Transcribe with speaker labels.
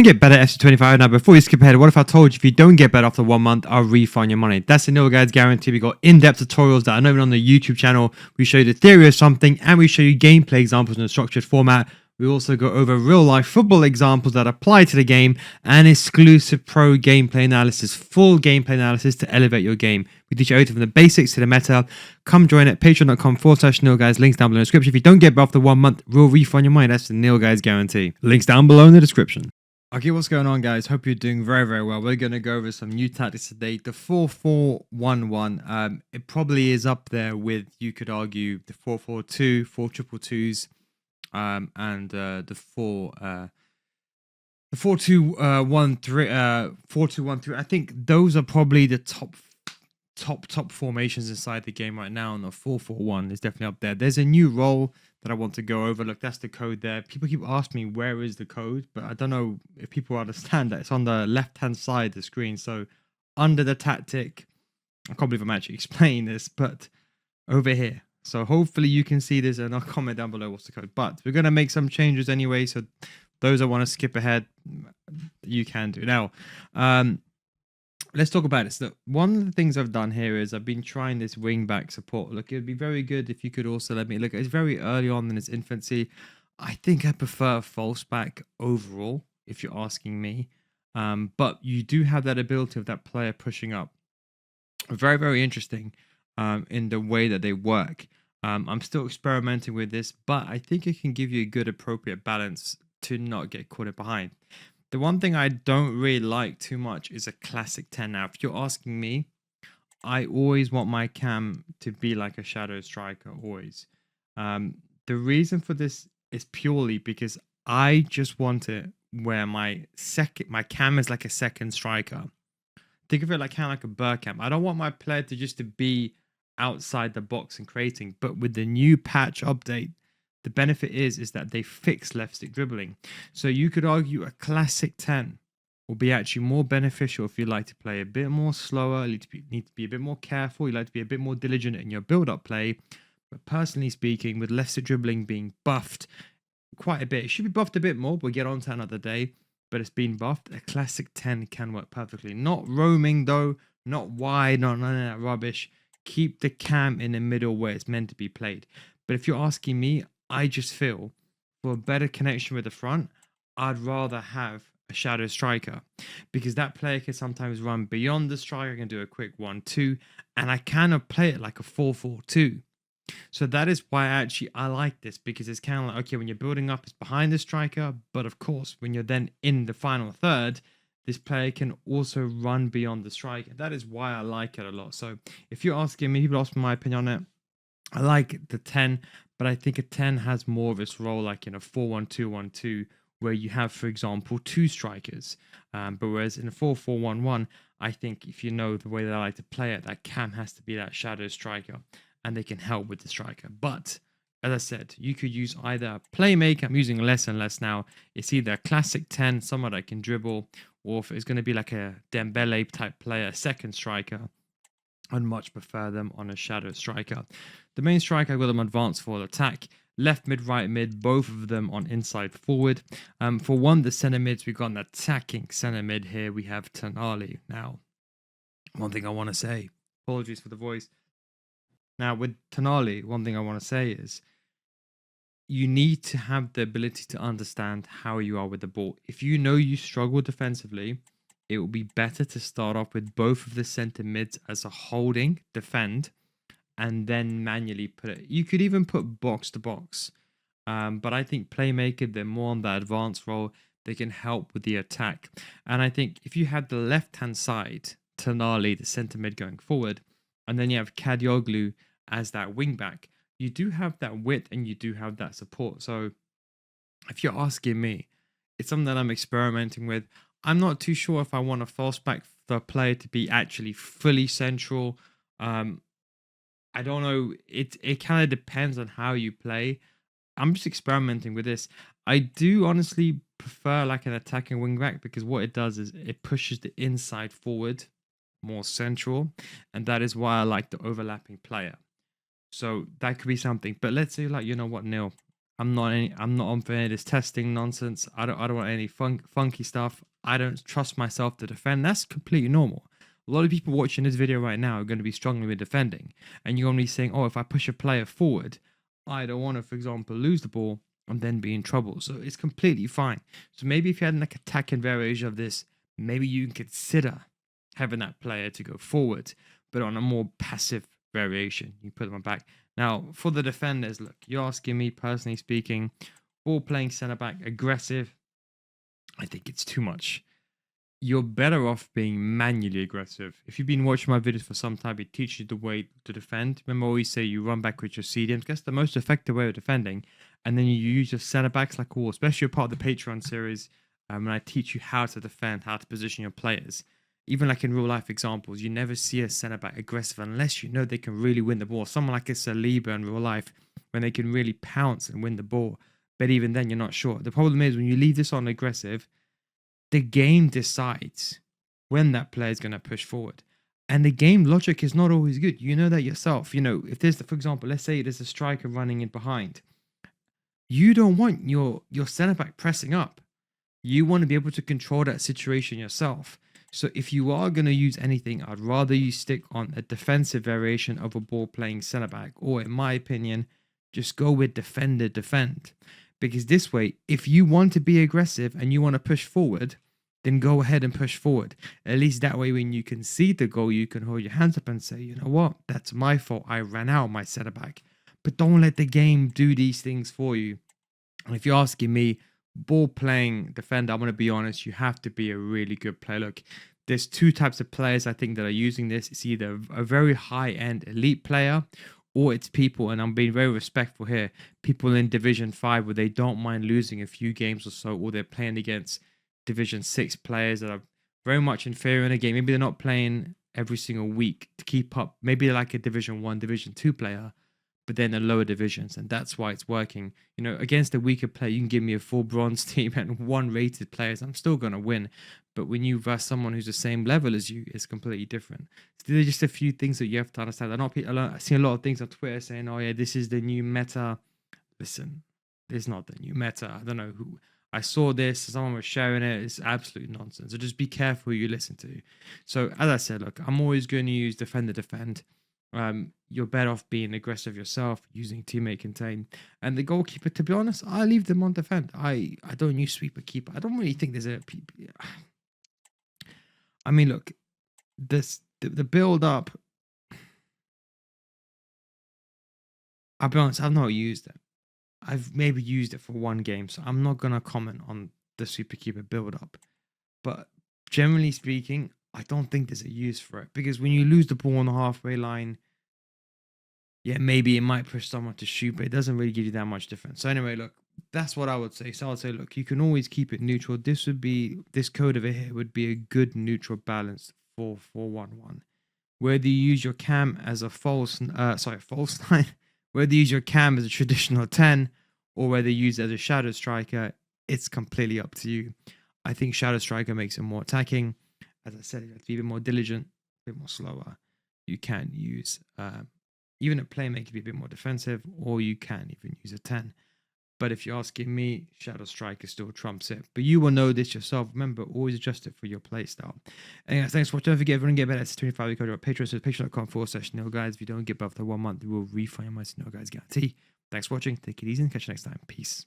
Speaker 1: get better at FC25 now, before you skip ahead, what if I told you if you don't get better after 1 month, I'll refund your money? That's the Nil Guys guarantee. We got in-depth tutorials that are not even on the YouTube channel. We show you the theory of something and we show you gameplay examples in a structured format. We also go over real-life football examples that apply to the game and exclusive pro gameplay analysis, full gameplay analysis to elevate your game. We teach you everything from the basics to the meta. Come join at patreon.com/Nil Guys. Links down below in the description. If you don't get better after 1 month, we'll refund your money. That's the Nil Guys guarantee. Links down below in the description. Okay, what's going on, guys? Hope you're doing very, very well. We're going to go over some new tactics today. The 4-4-1-1. It probably is up there with, you could argue, the 4-4-2, 4-2-2s. And the 4-2-1-3, 4-2-1-3. I think those are probably the top formations inside the game right now. And the 4-4-1 is definitely up there. There's a new role that I want to go over. Look, that's the code there. People keep asking me where is the code, but I don't know if people understand that it's on the left-hand side of the screen. So under the tactic, I can't believe I'm actually explaining this, but over here. So hopefully you can see this, and I'll comment down below what's the code. But we're going to make some changes anyway, so those that want to skip ahead, you can do. Now, let's talk about it. So one of the things I've done here is I've been trying this wing back support. Look, it'd be very good if you could also let me look. It's very early on in its infancy. I think I prefer false back overall, if you're asking me. But you do have that ability of that player pushing up. Very, very interesting in the way that they work. I'm still experimenting with this, but I think it can give you a good, appropriate balance to not get caught in behind. The one thing I don't really like too much is a classic 10. Now, if you're asking me, I always want my cam to be like a shadow striker, always. The reason for this is purely because I just want it where my cam is like a second striker. Think of it like kind of like a Burkamp. I don't want my player to just to be outside the box and creating, but with the new patch update, the benefit is that they fix left stick dribbling. So you could argue a classic 10 will be actually more beneficial if you like to play a bit more slower, need to be a bit more careful, you like to be a bit more diligent in your build-up play. But personally speaking, with left stick dribbling being buffed quite a bit, it should be buffed a bit more, we'll get on to another day, but it's been buffed. A classic 10 can work perfectly. Not roaming though, not wide, not none of that rubbish. Keep the cam in the middle where it's meant to be played. But if you're asking me, I just feel for a better connection with the front, I'd rather have a shadow striker, because that player can sometimes run beyond the striker, can do a quick 1-2, and I kind of play it like a 4-4-2. So that is why I like this, because it's kind of like, okay, when you're building up, it's behind the striker, but of course, when you're then in the final third, this player can also run beyond the striker. That is why I like it a lot. So if you're asking me, people ask me my opinion on it, I like the 10, but I think a 10 has more of its role like in a 4-1-2-1-2, where you have, for example, two strikers. But whereas in a 4-4-1-1, I think if you know the way that I like to play it, that cam has to be that shadow striker, and they can help with the striker. But as I said, you could use either a playmaker. I'm using less and less now. It's either a classic 10, someone that can dribble, or if it's going to be like a Dembele type player, second striker, I'd much prefer them on a shadow striker. The main striker, I got them advanced for attack. Left mid, right mid, both of them on inside forward. For one, the centre mids, we've got an attacking centre mid here. We have Tonali. Now, one thing I want to say, apologies for the voice. Now, with Tonali, one thing I want to say is you need to have the ability to understand how you are with the ball. If you know you struggle defensively, it will be better to start off with both of the centre mids as a holding, defend, and then manually put it. You could even put box to box. But I think playmaker, they're more on that advanced role. They can help with the attack. And I think if you had the left-hand side, Tonali, the centre mid going forward, and then you have Kadioglu as that wing back, you do have that width and you do have that support. So if you're asking me, it's something that I'm experimenting with. I'm not too sure if I want a false back the player to be actually fully central. I don't know. It kind of depends on how you play. I'm just experimenting with this. I do honestly prefer like an attacking wing back, because what it does is it pushes the inside forward more central, and that is why I like the overlapping player. So that could be something. But let's say, like, you know what, Neil, I'm not on for any of this testing nonsense. I don't want any funky stuff. I don't trust myself to defend. That's completely normal. A lot of people watching this video right now are going to be struggling with defending, and you're going to be saying, "Oh, if I push a player forward, I don't want to, for example, lose the ball and then be in trouble." So it's completely fine. So maybe if you had like attacking variation of this, maybe you can consider having that player to go forward, but on a more passive variation. You put them on back. Now, for the defenders, look, you're asking me personally speaking, ball playing centre back, aggressive. I think it's too much. You're better off being manually aggressive. If you've been watching my videos for some time, it teaches you the way to defend. Remember, I always say you run back with your CDMs. That's the most effective way of defending. And then you use your centre backs like all, especially a part of the Patreon series. When I teach you how to defend, how to position your players. Even like in real life examples, you never see a centre back aggressive unless you know they can really win the ball. Someone like a Saliba in real life, when they can really pounce and win the ball. But even then, you're not sure. The problem is when you leave this on aggressive, the game decides when that player is going to push forward. And the game logic is not always good. You know that yourself. You know, if there's, for example, let's say there's a striker running in behind, you don't want your centre back pressing up. You want to be able to control that situation yourself. So if you are going to use anything, I'd rather you stick on a defensive variation of a ball playing centre back, or in my opinion, just go with defender defend. Because this way, if you want to be aggressive and you want to push forward, then go ahead and push forward. At least that way, when you concede the goal, you can hold your hands up and say, you know what, that's my fault. I ran out my centre back. But don't let the game do these things for you. And if you're asking me, ball playing defender, I'm going to be honest, you have to be a really good player. Look, there's two types of players I think that are using this. It's either a very high-end elite player, or it's people, and I'm being very respectful here, people in Division 5 where they don't mind losing a few games or so, or they're playing against Division 6 players that are very much inferior in a game. Maybe they're not playing every single week to keep up. Maybe they're like a Division 1, Division 2 player, but then the lower divisions, and that's why it's working. You know, against a weaker player, you can give me a full bronze team and one rated players, I'm still going to win. But when you verse someone who's the same level as you, it's completely different. So there are just a few things that you have to understand. I see a lot of things on Twitter saying, oh yeah, this is the new meta. Listen, it's not the new meta. I don't know who. I saw this, someone was sharing it. It's absolute nonsense. So just be careful who you listen to. So as I said, look, I'm always going to use defend. You're better off being aggressive yourself, using teammate contain. And the goalkeeper, to be honest, I leave them on defend. I don't use sweeper keeper. I don't really think there's a... I mean, look, the build up, I'll be honest, I've not used it. I've maybe used it for one game, so I'm not going to comment on the super keeper build up. But generally speaking, I don't think there's a use for it, because when you lose the ball on the halfway line, yeah, maybe it might push someone to shoot, but it doesn't really give you that much difference. So anyway, look, that's what I would say. So I would say, look, you can always keep it neutral. This code over here would be a good neutral balance 4-4-1-1. Whether you use your cam as a false 9, whether you use your cam as a traditional 10, or whether you use it as a shadow striker, it's completely up to you. I think shadow striker makes it more attacking. As I said, you have to be a bit more diligent, a bit more slower. You can use even a playmaker to be a bit more defensive, or you can even use a 10. But if you're asking me, shadow striker still trumps it. But you will know this yourself. Remember, always adjust it for your playstyle. Anyways, thanks for watching. Don't forget, everyone get better. It's 25 week on Patreon. So patreon.com/Neil guys. If you don't get above the 1 month, we will refund your money. No guys guarantee. Thanks for watching. Take it easy and catch you next time. Peace.